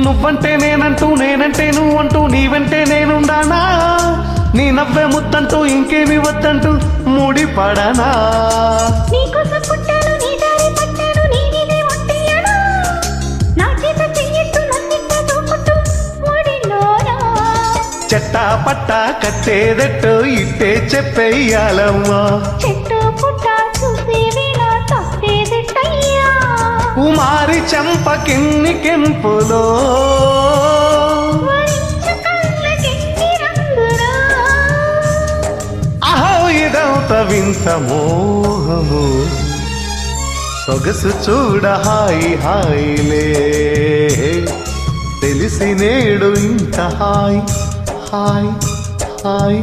నువ్వంటే నేనంటూ నేనంటే నువ్వంటూ నీవంటే నేనుండానా నీ నవ్వే ముద్దంటూ ఇంకేమి వద్దంటూ ముడిపడనా నీకోసం పుట్టాను నీ దారి పట్టాను నీ నీదే ఒట్టేయనా నా చేత చెయ్యట్టు నన్నింత చూపుతూ ముడిలోనా చెట్టా పట్టా కట్టేదట్టు ఇట్టే చెప్పేయాలమ్మా చెట్టు పుట్ట చూసి వీణ తప్పేదిట్టయ్యా కుమారి చంపకిన్ని కెంపులో వరించు కళ్ళకెన్ని రంగురా అహో ఇదంత వింత మోహము సొగసు చూడ హాయి హాయిలే తెలిసి నేడు ఇంత హాయ్ హాయ్ హాయ్